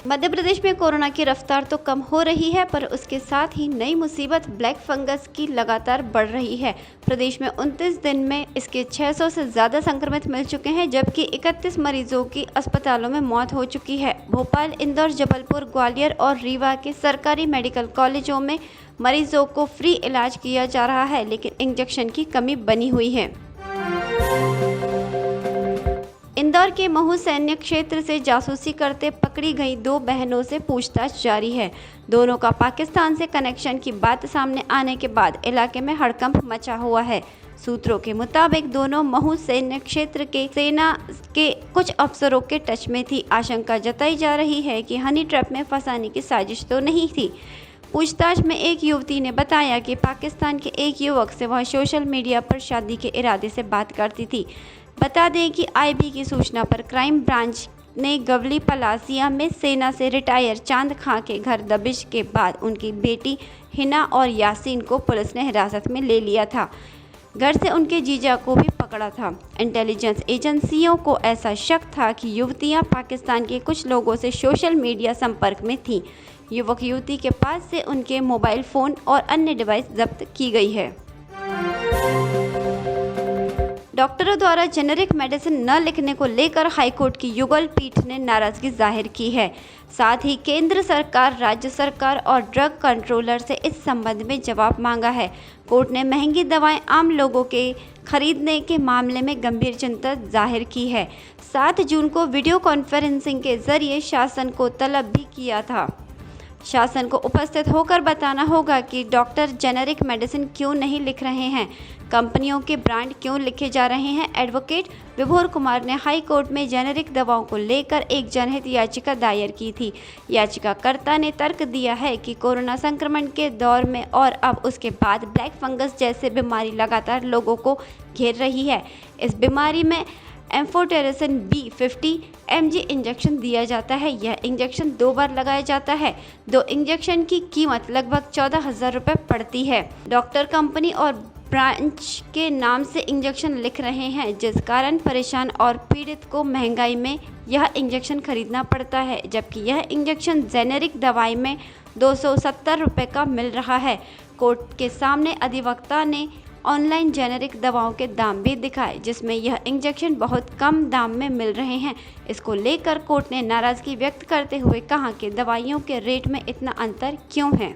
मध्य प्रदेश में कोरोना की रफ्तार तो कम हो रही है, पर उसके साथ ही नई मुसीबत ब्लैक फंगस की लगातार बढ़ रही है। प्रदेश में 29 दिन में इसके 600 से ज़्यादा संक्रमित मिल चुके हैं, जबकि 31 मरीजों की अस्पतालों में मौत हो चुकी है। भोपाल, इंदौर, जबलपुर, ग्वालियर और रीवा के सरकारी मेडिकल कॉलेजों में मरीजों को फ्री इलाज किया जा रहा है, लेकिन इंजेक्शन की कमी बनी हुई है। इंदौर के महू सैन्य क्षेत्र से जासूसी करते पकड़ी गई 2 बहनों से पूछताछ जारी है। दोनों का पाकिस्तान से कनेक्शन की बात सामने आने के बाद इलाके में हड़कंप मचा हुआ है। सूत्रों के मुताबिक दोनों महू सैन्य क्षेत्र के सेना के कुछ अफसरों के टच में थी। आशंका जताई जा रही है कि हनी ट्रैप में फंसाने की साजिश तो नहीं थी। पूछताछ में एक युवती ने बताया कि पाकिस्तान के एक युवक से वह सोशल मीडिया पर शादी के इरादे से बात करती थी। बता दें कि आईबी की सूचना पर क्राइम ब्रांच ने गवली पलासिया में सेना से रिटायर चांद खां के घर दबिश के बाद उनकी बेटी हिना और यासीन को पुलिस ने हिरासत में ले लिया था। घर से उनके जीजा को भी पकड़ा था। इंटेलिजेंस एजेंसियों को ऐसा शक था कि युवतियां पाकिस्तान के कुछ लोगों से सोशल मीडिया संपर्क में थीं। युवक युवती के पास से उनके मोबाइल फ़ोन और अन्य डिवाइस जब्त की गई है। डॉक्टरों द्वारा जेनेरिक मेडिसिन न लिखने को लेकर हाईकोर्ट की युगल पीठ ने नाराजगी जाहिर की है। साथ ही केंद्र सरकार, राज्य सरकार और ड्रग कंट्रोलर से इस संबंध में जवाब मांगा है। कोर्ट ने महंगी दवाएं आम लोगों के खरीदने के मामले में गंभीर चिंता जाहिर की है। 7 जून को वीडियो कॉन्फ्रेंसिंग के जरिए शासन को तलब भी किया था। शासन को उपस्थित होकर बताना होगा कि डॉक्टर जेनेरिक मेडिसिन क्यों नहीं लिख रहे हैं, कंपनियों के ब्रांड क्यों लिखे जा रहे हैं। एडवोकेट विभोर कुमार ने हाई कोर्ट में जेनेरिक दवाओं को लेकर एक जनहित याचिका दायर की थी। याचिकाकर्ता ने तर्क दिया है कि कोरोना संक्रमण के दौर में और अब उसके बाद ब्लैक फंगस जैसे बीमारी लगातार लोगों को घेर रही है। इस बीमारी में एम्फोटेरिसिन B50 mg इंजेक्शन दिया जाता है। यह इंजेक्शन 2 बार लगाया जाता है। 2 इंजेक्शन की कीमत लगभग 14,000 रुपये पड़ती है। डॉक्टर कंपनी और ब्रांच के नाम से इंजेक्शन लिख रहे हैं, जिस कारण परेशान और पीड़ित को महंगाई में यह इंजेक्शन खरीदना पड़ता है, जबकि यह इंजेक्शन जेनेरिक दवाई में 270 रुपये का मिल रहा है। कोर्ट के सामने अधिवक्ता ने ऑनलाइन जेनेरिक दवाओं के दाम भी दिखाए, जिसमें यह इंजेक्शन बहुत कम दाम में मिल रहे हैं। इसको लेकर कोर्ट ने नाराजगी व्यक्त करते हुए कहा कि दवाइयों के रेट में इतना अंतर क्यों है।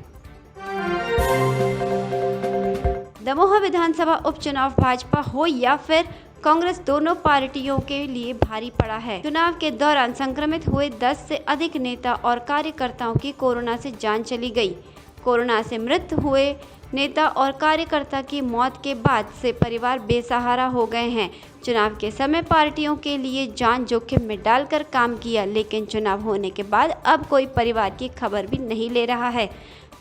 दमोह विधानसभा उपचुनाव भाजपा हो या फिर कांग्रेस, दोनों पार्टियों के लिए भारी पड़ा है। चुनाव के दौरान संक्रमित हुए 10 से अधिक नेता और कार्यकर्ताओं की कोरोना से जान चली गई। कोरोना से मृत हुए नेता और कार्यकर्ता की मौत के बाद से परिवार बेसहारा हो गए हैं। चुनाव के समय पार्टियों के लिए जान जोखिम में डालकर काम किया, लेकिन चुनाव होने के बाद अब कोई परिवार की खबर भी नहीं ले रहा है।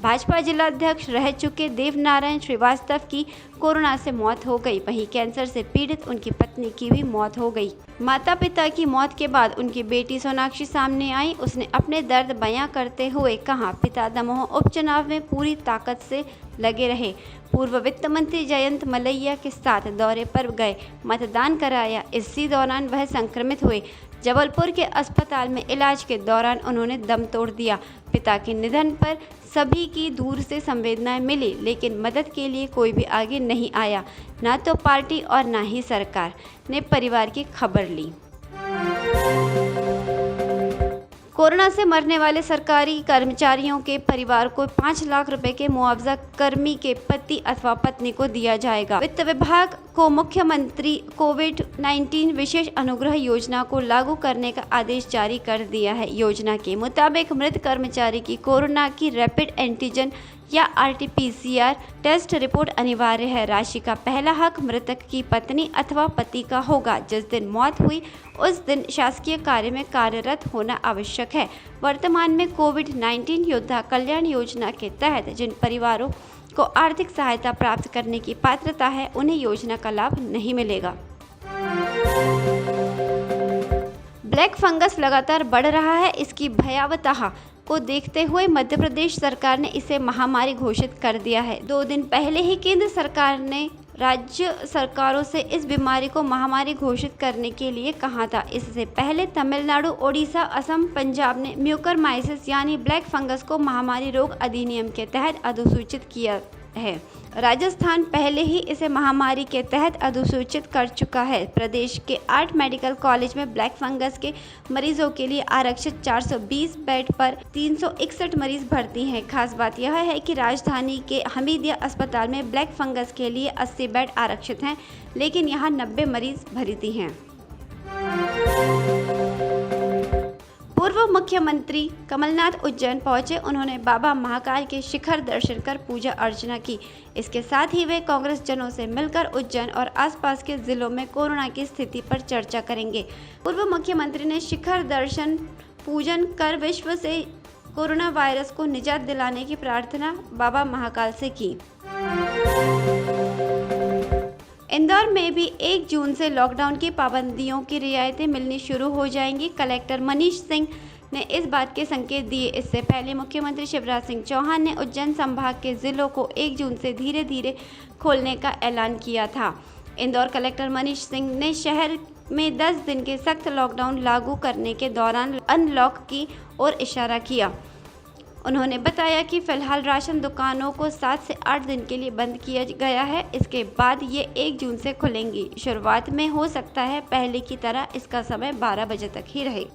भाजपा जिलाध्यक्ष रह चुके देवनारायण श्रीवास्तव की कोरोना से मौत हो गई। वहीं कैंसर से पीड़ित उनकी पत्नी की भी मौत हो गई। माता पिता की मौत के बाद उनकी बेटी सोनाक्षी सामने आई। उसने अपने दर्द बयां करते हुए कहा, पिता दमोह उपचुनाव में पूरी ताकत से लगे रहे। पूर्व वित्त मंत्री जयंत मलैया के साथ दौरे पर गए, मतदान कराया। इसी दौरान वह संक्रमित हुए। जबलपुर के अस्पताल में इलाज के दौरान उन्होंने दम तोड़ दिया। पिता के निधन पर सभी की दूर से संवेदनाएं मिली, लेकिन मदद के लिए कोई भी आगे नहीं आया। ना तो पार्टी और ना ही सरकार ने परिवार की खबर ली। कोरोना से मरने वाले सरकारी कर्मचारियों के परिवार को 5 लाख रुपए के मुआवजा कर्मी के पति अथवा पत्नी को दिया जाएगा। वित्त विभाग को मुख्यमंत्री कोविड-19 विशेष अनुग्रह योजना को लागू करने का आदेश जारी कर दिया है। योजना के मुताबिक मृत कर्मचारी की कोरोना की रैपिड एंटीजन या RT-PCR टेस्ट रिपोर्ट अनिवार्य है। राशि का पहला हक मृतक की पत्नी अथवा पति का होगा। जिस दिन मौत हुई उस दिन शासकीय कार्य में कार्यरत होना आवश्यक है। वर्तमान में कोविड-19 योद्धा कल्याण योजना के तहत जिन परिवारों को आर्थिक सहायता प्राप्त करने की पात्रता है, उन्हें योजना का लाभ नहीं मिलेगा। ब्लैक फंगस लगातार बढ़ रहा है। इसकी भयावहता को देखते हुए मध्य प्रदेश सरकार ने इसे महामारी घोषित कर दिया है। 2 दिन पहले ही केंद्र सरकार ने राज्य सरकारों से इस बीमारी को महामारी घोषित करने के लिए कहा था। इससे पहले तमिलनाडु, ओडिशा, असम, पंजाब ने म्यूकरमाइसिस यानी ब्लैक फंगस को महामारी रोग अधिनियम के तहत अधिसूचित किया है। राजस्थान पहले ही इसे महामारी के तहत अधिसूचित कर चुका है। प्रदेश के 8 मेडिकल कॉलेज में ब्लैक फंगस के मरीजों के लिए आरक्षित 420 बेड पर 361 मरीज भर्ती हैं। खास बात यह है कि राजधानी के हमीदिया अस्पताल में ब्लैक फंगस के लिए 80 बेड आरक्षित हैं, लेकिन यहां 90 मरीज भर्ती हैं। पूर्व मुख्यमंत्री कमलनाथ उज्जैन पहुंचे। उन्होंने बाबा महाकाल के शिखर दर्शन कर पूजा अर्चना की। इसके साथ ही वे कांग्रेस जनों से मिलकर उज्जैन और आसपास के जिलों में कोरोना की स्थिति पर चर्चा करेंगे। पूर्व मुख्यमंत्री ने शिखर दर्शन पूजन कर विश्व से कोरोना वायरस को निजात दिलाने की प्रार्थना बाबा महाकाल से की। इंदौर में भी 1 जून से लॉकडाउन की पाबंदियों की रियायतें मिलनी शुरू हो जाएंगी। कलेक्टर मनीष सिंह ने इस बात के संकेत दिए। इससे पहले मुख्यमंत्री शिवराज सिंह चौहान ने उज्जैन संभाग के जिलों को 1 जून से धीरे धीरे खोलने का ऐलान किया था। इंदौर कलेक्टर मनीष सिंह ने शहर में 10 दिन के सख्त लॉकडाउन लागू करने के दौरान अनलॉक की ओर इशारा किया। उन्होंने बताया कि फिलहाल राशन दुकानों को 7 से 8 दिन के लिए बंद किया गया है। इसके बाद ये 1 जून से खुलेंगी। शुरुआत में हो सकता है पहले की तरह इसका समय 12 बजे तक ही रहे।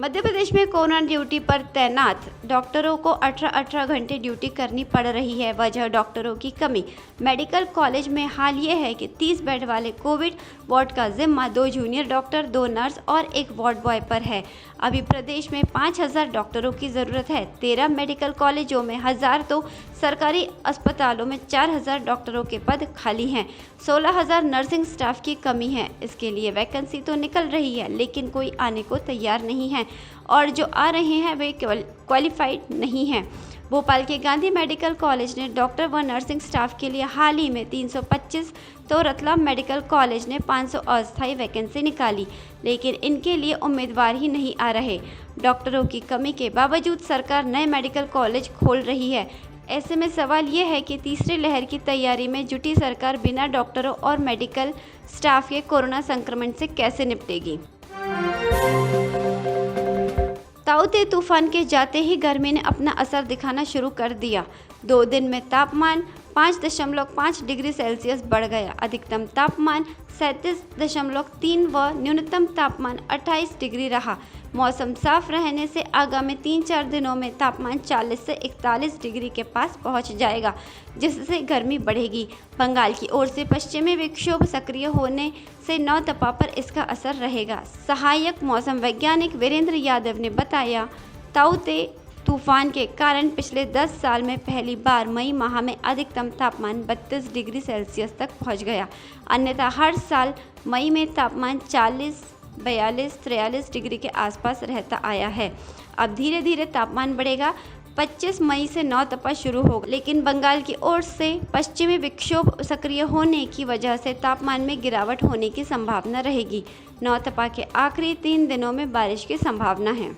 मध्य प्रदेश में कोरोना ड्यूटी पर तैनात डॉक्टरों को 18 घंटे ड्यूटी करनी पड़ रही है। वजह डॉक्टरों की कमी। मेडिकल कॉलेज में हाल ये है कि 30 बेड वाले कोविड वार्ड का जिम्मा 2 जूनियर डॉक्टर, 2 नर्स और 1 वार्ड बॉय पर है। अभी प्रदेश में 5000 डॉक्टरों की ज़रूरत है। 13 मेडिकल कॉलेजों में 1000 तो सरकारी अस्पतालों में 4000 डॉक्टरों के पद खाली हैं। 16000 नर्सिंग स्टाफ की कमी है। इसके लिए वैकेंसी तो निकल रही है, लेकिन कोई आने को तैयार नहीं है और जो आ रहे हैं वे क्वालिफाइड नहीं हैं। भोपाल के गांधी मेडिकल कॉलेज ने डॉक्टर व नर्सिंग स्टाफ के लिए हाल ही में 325, तो रतलाम मेडिकल कॉलेज ने 500 अस्थायी वैकेंसी निकाली, लेकिन इनके लिए उम्मीदवार ही नहीं आ रहे। डॉक्टरों की कमी के बावजूद सरकार नए मेडिकल कॉलेज खोल रही है। ऐसे में सवाल ये है कि तीसरी लहर की तैयारी में जुटी सरकार बिना डॉक्टरों और मेडिकल स्टाफ के कोरोना संक्रमण से कैसे निपटेगी। ताऊ-ते तूफान के जाते ही गर्मी ने अपना असर दिखाना शुरू कर दिया। 2 दिन में तापमान 5.5 डिग्री सेल्सियस बढ़ गया। अधिकतम तापमान 37.3 व न्यूनतम तापमान 28 डिग्री रहा। मौसम साफ रहने से आगामी 3-4 दिनों में तापमान 40 से 41 डिग्री के पास पहुंच जाएगा, जिससे गर्मी बढ़ेगी। बंगाल की ओर से पश्चिमी विक्षोभ सक्रिय होने से नौतपा पर इसका असर रहेगा। सहायक मौसम वैज्ञानिक वीरेंद्र यादव ने बताया, ताऊ-ते तूफान के कारण पिछले 10 साल में पहली बार मई माह में अधिकतम तापमान 32 डिग्री सेल्सियस तक पहुंच गया। अन्यथा हर साल मई में तापमान 40, 42, 43 डिग्री के आसपास रहता आया है। अब धीरे धीरे तापमान बढ़ेगा। 25 मई से नौतपा शुरू होगा, लेकिन बंगाल की ओर से पश्चिमी विक्षोभ सक्रिय होने की वजह से तापमान में गिरावट होने की संभावना रहेगी। नौतपा के आखिरी 3 दिनों में बारिश की संभावना है।